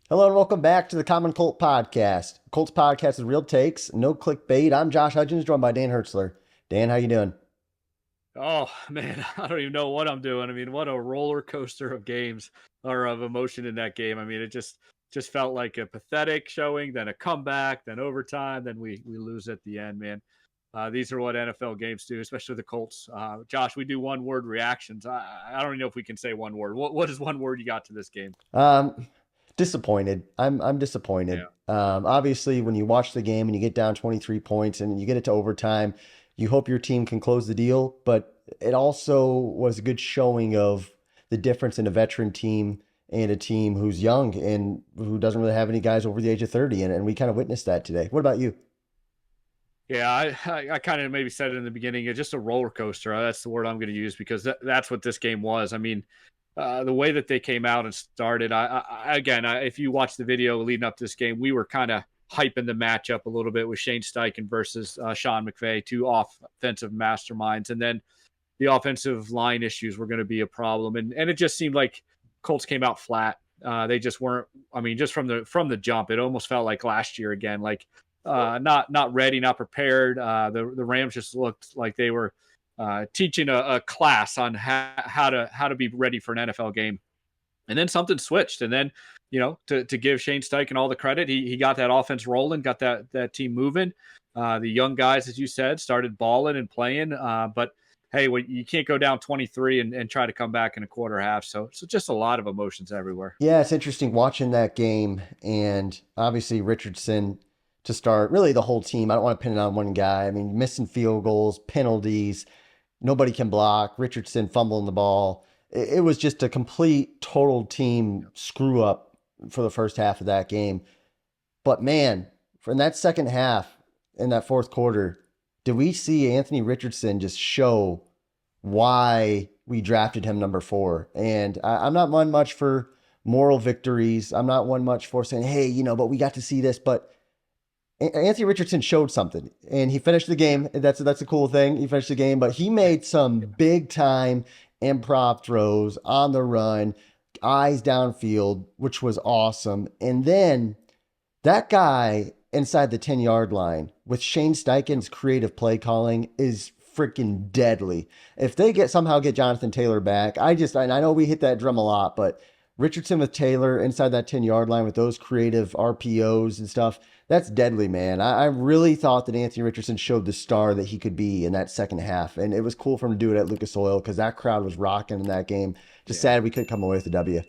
Hello and welcome back to the Common Colt Podcast. Colts Podcast is real takes, no clickbait. I'm Josh Hudgens, joined by Dan Hertzler. Dan, how you doing? Oh man, I don't even know what I'm doing. I mean, what a roller coaster of games or of emotion in that game. I mean, it just felt like a pathetic showing, then a comeback, then overtime, then we lose at the end, man. These are what NFL games do, especially the Colts. Josh, we do one word reactions. I don't even know if we can say one word. What is one word you got to this game? Um, Disappointed. I'm disappointed. Yeah. Obviously, when you watch the game and you get down 23 points and you get it to overtime, you hope your team can close the deal. But it also was a good showing of the difference in a veteran team and a team who's young and who doesn't really have any guys over the age of 30. And we kind of witnessed that today. What about you? Yeah, I kind of maybe said it in the beginning. It's just a roller coaster. That's the word I'm going to use because that's what this game was. I mean, the way that they came out and started, if you watch the video leading up to this game, we were kind of hyping the matchup a little bit with Shane Steichen versus Sean McVay, two offensive masterminds, and then the offensive line issues were going to be a problem, and it just seemed like Colts came out flat. They just weren't. I mean, just from the jump, it almost felt like last year again, like not ready, not prepared. The Rams just looked like they were teaching a class on how to be ready for an NFL game. And then something switched. And then, to give Shane Steichen all the credit, he got that offense rolling, got that team moving. The young guys, as you said, started balling and playing. But hey, you can't go down 23 and try to come back in a quarter half. So just a lot of emotions everywhere. Yeah, it's interesting watching that game, and obviously Richardson to start, really the whole team. I don't want to pin it on one guy. I mean, missing field goals, penalties, nobody can block, Richardson fumbling the ball. It was just a complete, total team screw up for the first half of that game. But man, from that second half in that fourth quarter, did we see Anthony Richardson just show why we drafted him number four? And I'm not one much for moral victories. I'm not one much for saying, hey, but we got to see this. But Anthony Richardson showed something, and he finished the game. That's a cool thing. He finished the game, but he made some big time improv throws on the run, eyes downfield, which was awesome. And then that guy inside the 10-yard line with Shane Steichen's creative play calling is freaking deadly. If they somehow get Jonathan Taylor back, I know we hit that drum a lot, but Richardson with Taylor inside that 10-yard line with those creative RPOs and stuff, that's deadly, man. I really thought that Anthony Richardson showed the star that he could be in that second half. And it was cool for him to do it at Lucas Oil because that crowd was rocking in that game. Just Yeah. sad we couldn't come away with the W.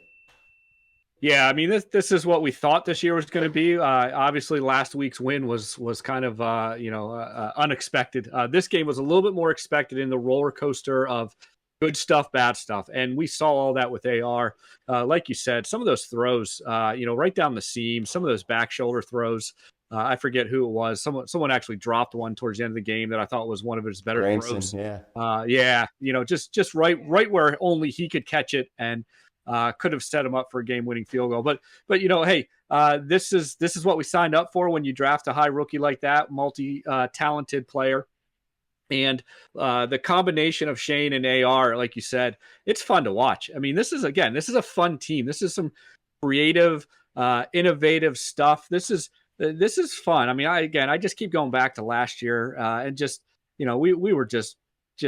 Yeah, I mean this is what we thought this year was going to be. Obviously, last week's win was kind of unexpected. This game was a little bit more expected in the roller coaster of good stuff, bad stuff, and we saw all that with AR. Like you said, some of those throws, right down the seam, some of those back shoulder throws. I forget who it was. Someone actually dropped one towards the end of the game that I thought was one of his better Granson, throws. yeah. Yeah, just right where only he could catch it and could have set him up for a game-winning field goal. But hey, this is what we signed up for when you draft a high rookie like that, multi-talented player. And the combination of Shane and AR, like you said, it's fun to watch. I mean, this is a fun team. This is some creative, innovative stuff. This is fun. I mean, I just keep going back to last year and just we were just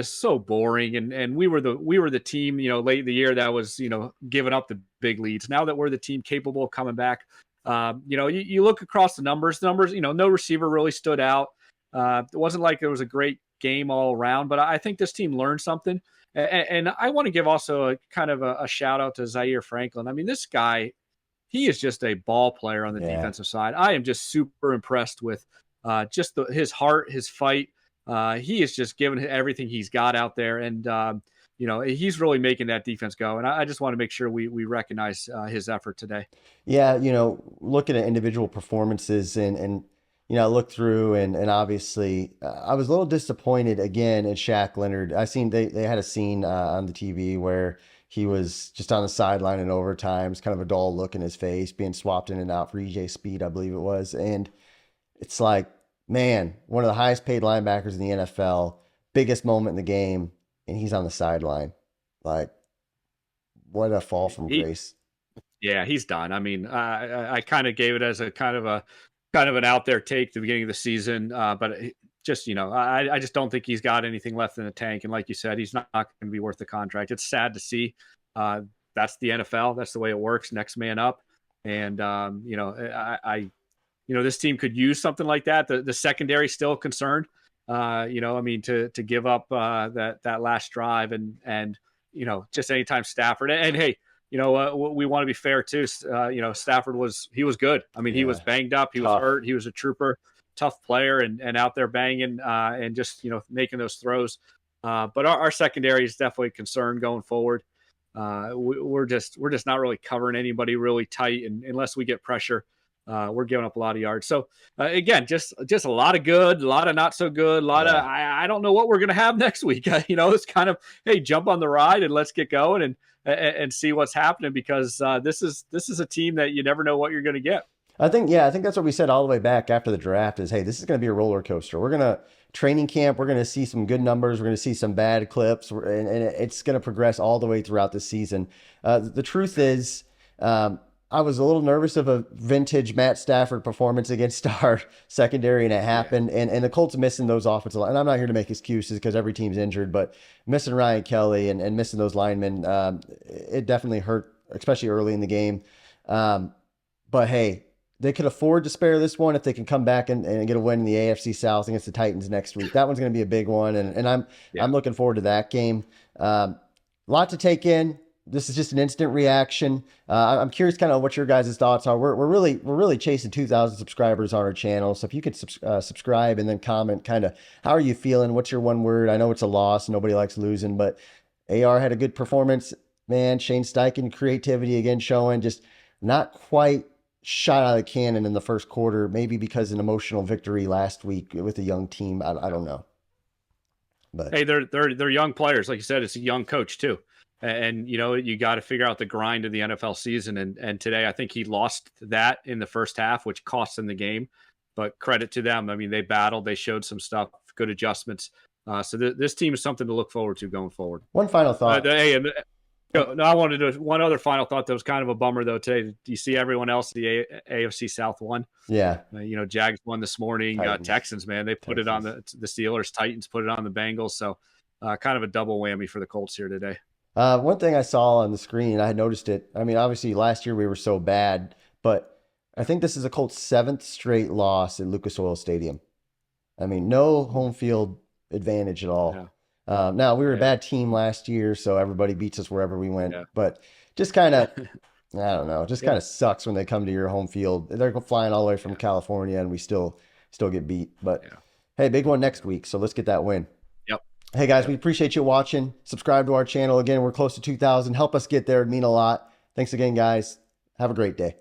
so boring, and we were the team late in the year that was giving up the big leads. Now that we're the team capable of coming back, you look across the numbers, no receiver really stood out. It wasn't like there was a great game all around, but I think this team learned something. And I want to give also a kind of a shout out to Zaire Franklin. I mean, this guy, he is just a ball player on the Yeah. defensive side. I am just super impressed with just his heart, his fight. He is just giving everything he's got out there, and he's really making that defense go. And I just want to make sure we recognize his effort today. Yeah, looking at individual performances and I looked through and obviously I was a little disappointed again in Shaq Leonard. I seen they had a scene on the TV where he was just on the sideline in overtime. It's kind of a dull look in his face, being swapped in and out for EJ Speed, I believe it was. And it's like, man, one of the highest paid linebackers in the NFL, biggest moment in the game, and he's on the sideline. Like, what a fall from He grace. Yeah, he's done. I mean, I kind of gave it as a kind of an out there take at the beginning of the season, but just I just don't think he's got anything left in the tank. And like you said, he's not going to be worth the contract. It's sad to see. That's the NFL. That's the way it works. Next man up. And this team could use something like that. The secondary still concerned. I mean, to give up that last drive and just anytime Stafford and hey. We want to be fair too. Stafford was good. I mean, he was banged up. He was hurt. He was a trooper, tough player, and out there banging and just making those throws. But our secondary is definitely a concern going forward. We're just not really covering anybody really tight, and unless we get pressure, we're giving up a lot of yards. So again, just a lot of good, a lot of not so good, a lot of I don't know what we're gonna have next week. It's kind of hey, jump on the ride and let's get going and see what's happening because this is a team that you never know what you're going to get. I think that's what we said all the way back after the draft is, hey, this is going to be a roller coaster. We're going to training camp. We're going to see some good numbers. We're going to see some bad clips and it's going to progress all the way throughout the season. The truth is, I was a little nervous of a vintage Matt Stafford performance against our secondary, and it happened. Yeah. And the Colts missing those offensive line. And I'm not here to make excuses because every team's injured, but missing Ryan Kelly and missing those linemen, it definitely hurt, especially early in the game. But hey, they could afford to spare this one if they can come back and get a win in the AFC South against the Titans next week. That one's going to be a big one, and I'm looking forward to that game. Lot to take in. This is just an instant reaction. I'm curious kind of what your guys' thoughts are. We're really chasing 2,000 subscribers on our channel. So if you could subscribe and then comment kind of how are you feeling? What's your one word? I know it's a loss. Nobody likes losing, but AR had a good performance. Man, Shane Steichen, creativity again showing, just not quite shot out of the cannon in the first quarter, maybe because an emotional victory last week with a young team. I don't know. But hey, they're young players. Like you said, it's a young coach too. And, you got to figure out the grind of the NFL season. And today, I think he lost that in the first half, which cost him the game. But credit to them. I mean, they battled. They showed some stuff, good adjustments. So this team is something to look forward to going forward. One final thought. I wanted to one other final thought that was kind of a bummer, though, today. Do you see everyone else, the AFC South won? Yeah. Jags won this morning. Texans, man, they put it on the Steelers. Titans put it on the Bengals. So kind of a double whammy for the Colts here today. One thing I saw on the screen, I had noticed it. I mean, obviously last year we were so bad, but I think this is a Colts 7th straight loss at Lucas Oil Stadium. I mean, no home field advantage at all. Yeah. Now we were a bad team last year, so everybody beats us wherever we went, but just kind of, I don't know, just kind of sucks when they come to your home field. They're flying all the way from California and we still get beat, but hey, big one next week. So let's get that win. Hey guys, we appreciate you watching. Subscribe to our channel. Again, we're close to 2,000. Help us get there. It'd mean a lot. Thanks again, guys. Have a great day.